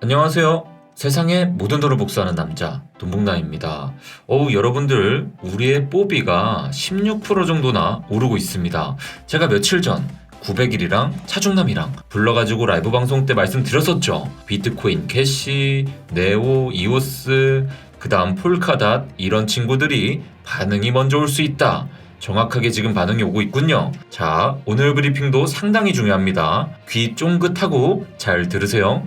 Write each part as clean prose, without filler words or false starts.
안녕하세요. 세상의 모든 돈을 복수하는 남자 돈봉남입니다. 여러분들 우리의 뽀비가 16% 정도나 오르고 있습니다. 제가 며칠 전 900일이랑 차중남이랑 불러가지고 라이브 방송 때 말씀드렸었죠. 비트코인 캐시, 네오, 이오스, 그 다음 폴카닷 이런 친구들이 반응이 먼저 올 수 있다. 정확하게 지금 반응이 오고 있군요. 자, 오늘 브리핑도 상당히 중요합니다. 귀 쫑긋하고 잘 들으세요.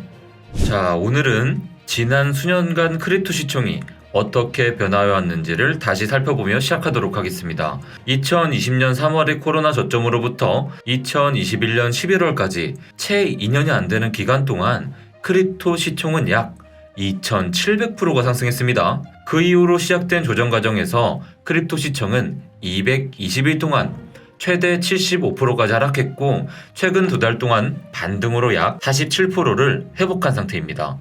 자, 오늘은 지난 수년간 크립토 시총이 어떻게 변화해왔는지를 다시 살펴보며 시작하도록 하겠습니다. 2020년 3월의 코로나 저점으로부터 2021년 11월까지 채 2년이 안 되는 기간 동안 크립토 시총은 약 2700%가 상승했습니다. 그 이후로 시작된 조정 과정에서 크립토 시총은 220일 동안 최대 75%까지 하락했고 최근 두 달 동안 반등으로 약 47%를 회복한 상태입니다.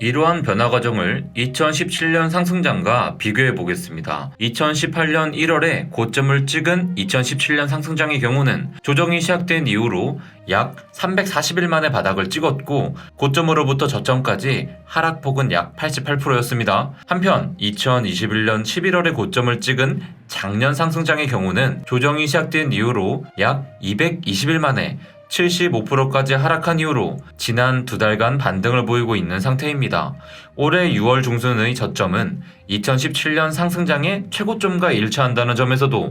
이러한 변화 과정을 2017년 상승장과 비교해 보겠습니다. 2018년 1월에 고점을 찍은 2017년 상승장의 경우는 조정이 시작된 이후로 약 340일 만에 바닥을 찍었고 고점으로부터 저점까지 하락폭은 약 88%였습니다. 한편 2021년 11월에 고점을 찍은 작년 상승장의 경우는 조정이 시작된 이후로 약 220일 만에 75%까지 하락한 이후로 지난 두 달간 반등을 보이고 있는 상태입니다. 올해 6월 중순의 저점은 2017년 상승장의 최고점과 일치한다는 점에서도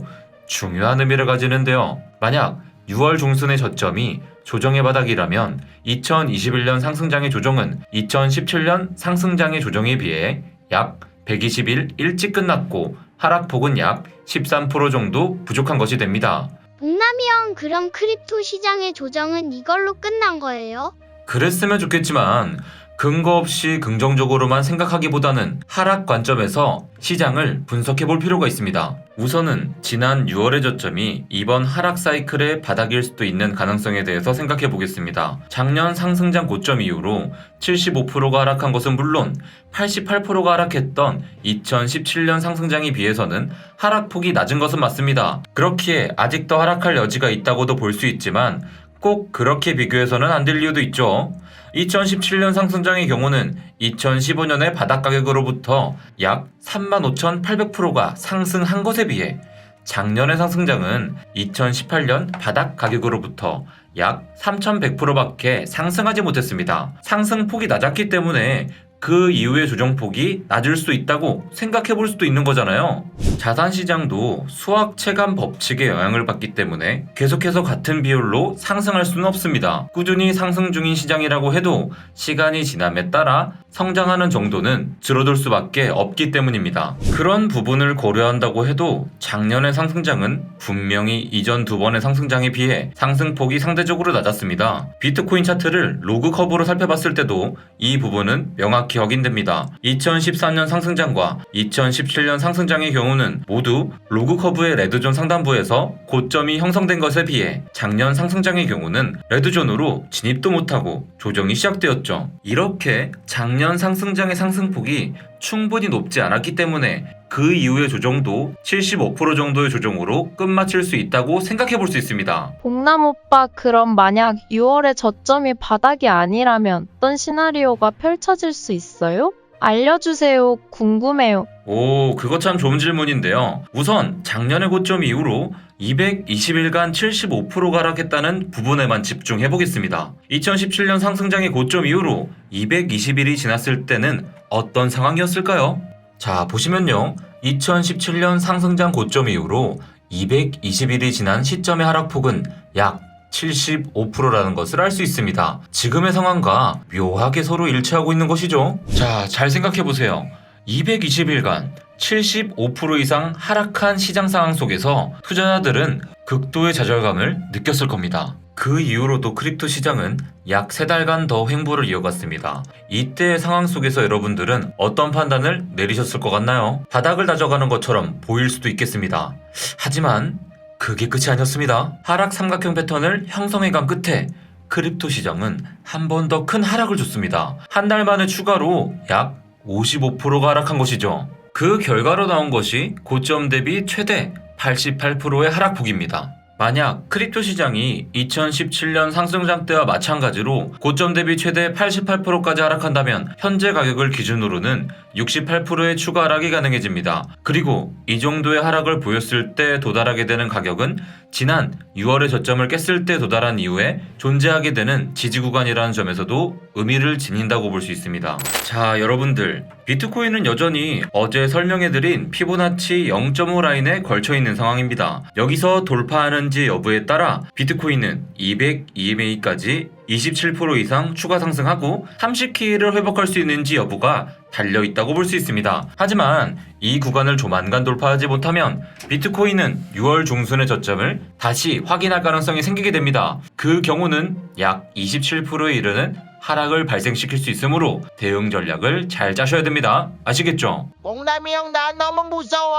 중요한 의미를 가지는데요. 만약 6월 중순의 저점이 조정의 바닥이라면 2021년 상승장의 조정은 2017년 상승장의 조정에 비해 약 120일 일찍 끝났고 하락폭은 약 13% 정도 부족한 것이 됩니다. 봉남이 형, 그럼 크립토 시장의 조정은 이걸로 끝난 거예요? 그랬으면 좋겠지만 근거 없이 긍정적으로만 생각하기보다는 하락 관점에서 시장을 분석해 볼 필요가 있습니다. 우선은 지난 6월의 저점이 이번 하락 사이클의 바닥일 수도 있는 가능성에 대해서 생각해 보겠습니다. 작년 상승장 고점 이후로 75%가 하락한 것은 물론 88%가 하락했던 2017년 상승장에 비해서는 하락폭이 낮은 것은 맞습니다. 그렇기에 아직도 하락할 여지가 있다고도 볼 수 있지만 꼭 그렇게 비교해서는 안 될 이유도 있죠. 2017년 상승장의 경우는 2015년의 바닥 가격으로부터 약 35,800%가 상승한 것에 비해 작년의 상승장은 2018년 바닥 가격으로부터 약 3,100%밖에 상승하지 못했습니다. 상승폭이 낮았기 때문에 그 이후의 조정폭이 낮을 수 있다고 생각해 볼 수도 있는 거잖아요. 자산시장도 수학 체감 법칙의 영향을 받기 때문에 계속해서 같은 비율로 상승할 수는 없습니다. 꾸준히 상승 중인 시장이라고 해도 시간이 지남에 따라 성장하는 정도는 줄어들 수밖에 없기 때문입니다. 그런 부분을 고려한다고 해도 작년의 상승장은 분명히 이전 두 번의 상승장에 비해 상승폭이 상대적으로 낮았습니다. 비트코인 차트를 로그 커브로 살펴봤을 때도 이 부분은 명확히 확인됩니다. 2014년 상승장과 2017년 상승장의 경우는 모두 로그 커브의 레드존 상단부에서 고점이 형성된 것에 비해 작년 상승장의 경우는 레드존으로 진입도 못하고 조정이 시작되었죠. 이렇게 작년 상승장의 상승폭이 충분히 높지 않았기 때문에 그 이후의 조정도 75% 정도의 조정으로 끝마칠 수 있다고 생각해 볼 수 있습니다. 봉남 오빠, 그럼 만약 6월의 저점이 바닥이 아니라면 어떤 시나리오가 펼쳐질 수 있어요? 알려주세요. 궁금해요. 오, 그거 참 좋은 질문인데요. 우선 작년의 고점 이후로 220일간 75%가 하락했다는 부분에만 집중해 보겠습니다. 2017년 상승장의 고점 이후로 220일이 지났을 때는 어떤 상황이었을까요? 자, 보시면요. 2017년 상승장 고점 이후로 220일이 지난 시점의 하락폭은 약 75%라는 것을 알 수 있습니다. 지금의 상황과 묘하게 서로 일치하고 있는 것이죠. 자, 잘 생각해 보세요. 220일간 75% 이상 하락한 시장 상황 속에서 투자자들은 극도의 좌절감을 느꼈을 겁니다. 그 이후로도 크립토 시장은 약 3달간 더 횡보를 이어갔습니다. 이때의 상황 속에서 여러분들은 어떤 판단을 내리셨을 것 같나요? 바닥을 다져가는 것처럼 보일 수도 있겠습니다. 하지만 그게 끝이 아니었습니다. 하락 삼각형 패턴을 형성해간 끝에 크립토 시장은 한 번 더 큰 하락을 줬습니다. 한 달 만에 추가로 약 55%가 하락한 것이죠. 그 결과로 나온 것이 고점 대비 최대 88%의 하락폭입니다. 만약 크립토 시장이 2017년 상승장 때와 마찬가지로 고점 대비 최대 88%까지 하락한다면 현재 가격을 기준으로는 68%의 추가 하락이 가능해집니다. 그리고 이 정도의 하락을 보였을 때 도달하게 되는 가격은 지난 6월의 저점을 깼을 때 도달한 이후에 존재하게 되는 지지 구간이라는 점에서도 의미를 지닌다고 볼 수 있습니다. 자, 여러분들, 비트코인은 여전히 어제 설명해드린 피보나치 0.5 라인에 걸쳐있는 상황입니다. 여기서 돌파하는지 여부에 따라 비트코인은 200 EMA까지 27% 이상 추가 상승하고 30K를 회복할 수 있는지 여부가 달려있다고 볼 수 있습니다. 하지만 이 구간을 조만간 돌파하지 못하면 비트코인은 6월 중순의 저점을 다시 확인할 가능성이 생기게 됩니다. 그 경우는 약 27%에 이르는 하락을 발생시킬 수 있으므로 대응 전략을 잘 짜셔야 됩니다. 아시겠죠? 뽕남이 형, 나 너무 무서워.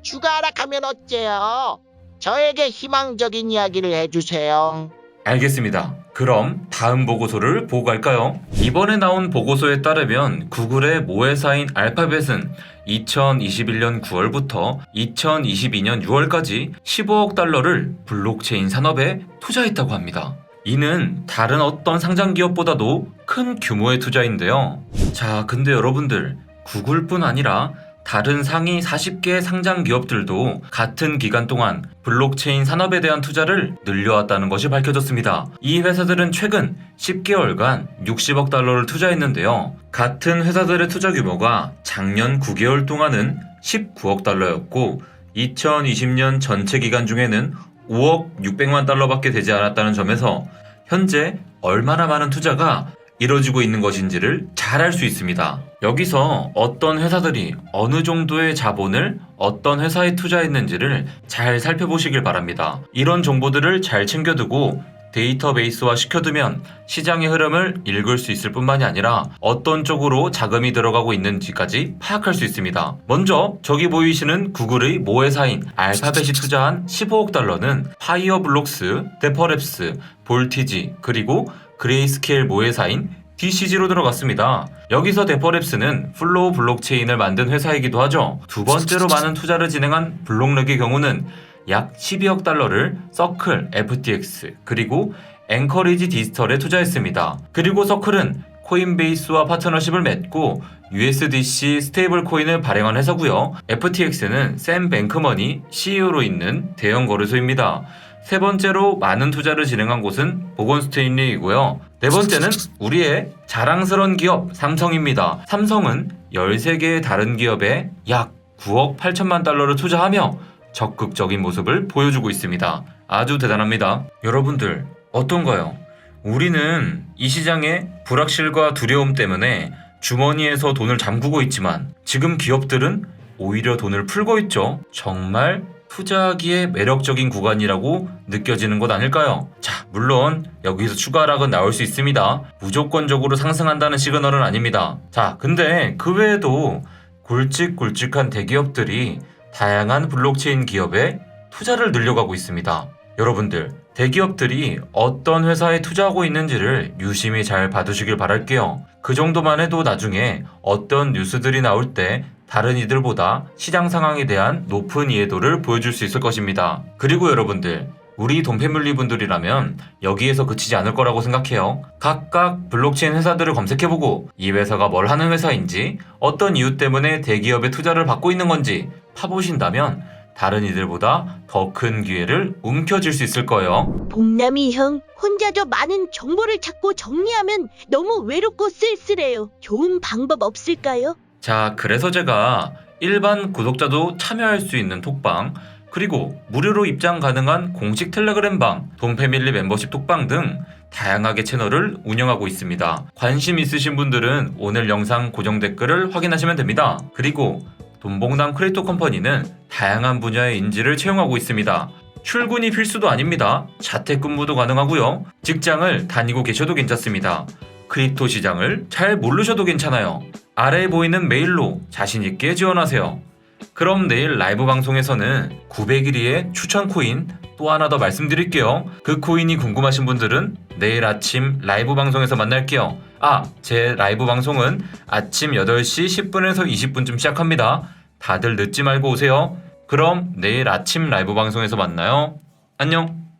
추가 하락하면 어째요? 저에게 희망적인 이야기를 해주세요. 알겠습니다. 그럼 다음 보고서를 보고 갈까요? 이번에 나온 보고서에 따르면 구글의 모회사인 알파벳은 2021년 9월부터 2022년 6월까지 15억 달러를 블록체인 산업에 투자했다고 합니다. 이는 다른 어떤 상장 기업보다도 큰 규모의 투자인데요. 자, 근데 여러분들, 구글뿐 아니라 다른 상위 40개 상장 기업들도 같은 기간 동안 블록체인 산업에 대한 투자를 늘려왔다는 것이 밝혀졌습니다. 이 회사들은 최근 10개월간 60억 달러를 투자했는데요. 같은 회사들의 투자 규모가 작년 9개월 동안은 19억 달러였고 2020년 전체 기간 중에는 5억 600만 달러밖에 되지 않았다는 점에서 현재 얼마나 많은 투자가 이뤄지고 있는 것인지를 잘 알 수 있습니다. 여기서 어떤 회사들이 어느 정도의 자본을 어떤 회사에 투자했는지를 잘 살펴보시길 바랍니다. 이런 정보들을 잘 챙겨두고 데이터베이스화 시켜두면 시장의 흐름을 읽을 수 있을 뿐만이 아니라 어떤 쪽으로 자금이 들어가고 있는지까지 파악할 수 있습니다. 먼저 저기 보이시는 구글의 모회사인 알파벳이 투자한 15억 달러는 파이어블록스, 데퍼랩스, 볼티지, 그리고 그레이스케일 모회사인 DCG로 들어갔습니다. 여기서 데퍼랩스는 플로우 블록체인을 만든 회사이기도 하죠. 두 번째로 많은 투자를 진행한 블록렉의 경우는 약 12억 달러를 서클, FTX, 그리고 앵커리지 디지털에 투자했습니다. 그리고 서클은 코인베이스와 파트너십을 맺고 USDC 스테이블 코인을 발행한 회사고요. FTX는 샘 뱅크머니 CEO로 있는 대형 거래소입니다. 세 번째로 많은 투자를 진행한 곳은 보건 스테인리이고요. 네 번째는 우리의 자랑스러운 기업 삼성입니다. 삼성은 13개의 다른 기업에 약 9억 8천만 달러를 투자하며 적극적인 모습을 보여주고 있습니다. 아주 대단합니다. 여러분들, 어떤가요? 우리는 이 시장의 불확실과 두려움 때문에 주머니에서 돈을 잠그고 있지만 지금 기업들은 오히려 돈을 풀고 있죠. 정말 투자하기에 매력적인 구간이라고 느껴지는 것 아닐까요? 자, 물론 여기서 추가 하락은 나올 수 있습니다. 무조건적으로 상승한다는 시그널은 아닙니다. 자, 근데 그 외에도 굵직굵직한 대기업들이 다양한 블록체인 기업에 투자를 늘려가고 있습니다. 여러분들, 대기업들이 어떤 회사에 투자하고 있는지를 유심히 잘 봐두시길 바랄게요. 그 정도만 해도 나중에 어떤 뉴스들이 나올 때 다른 이들보다 시장 상황에 대한 높은 이해도를 보여줄 수 있을 것입니다. 그리고 여러분들, 우리 돈패밀리 분들이라면 여기에서 그치지 않을 거라고 생각해요. 각각 블록체인 회사들을 검색해보고 이 회사가 뭘 하는 회사인지, 어떤 이유 때문에 대기업에 투자를 받고 있는 건지 파보신다면 다른 이들보다 더 큰 기회를 움켜쥘 수 있을 거예요. 뽕남이 형, 혼자서 많은 정보를 찾고 정리하면 너무 외롭고 쓸쓸해요. 좋은 방법 없을까요? 자, 그래서 제가 일반 구독자도 참여할 수 있는 톡방, 그리고 무료로 입장 가능한 공식 텔레그램방, 돈패밀리 멤버십 톡방 등 다양하게 채널을 운영하고 있습니다. 관심 있으신 분들은 오늘 영상 고정 댓글을 확인하시면 됩니다. 그리고 돈봉남 크립토 컴퍼니는 다양한 분야의 인지를 채용하고 있습니다. 출근이 필수도 아닙니다. 자택근무도 가능하고요. 직장을 다니고 계셔도 괜찮습니다. 크립토 시장을 잘 모르셔도 괜찮아요. 아래에 보이는 메일로 자신있게 지원하세요. 그럼 내일 라이브 방송에서는 900일이의 추천 코인 또 하나 더 말씀드릴게요. 그 코인이 궁금하신 분들은 내일 아침 라이브 방송에서 만날게요. 제 라이브 방송은 아침 8시 10분에서 20분쯤 시작합니다. 다들 늦지 말고 오세요. 그럼 내일 아침 라이브 방송에서 만나요. 안녕. 안녕.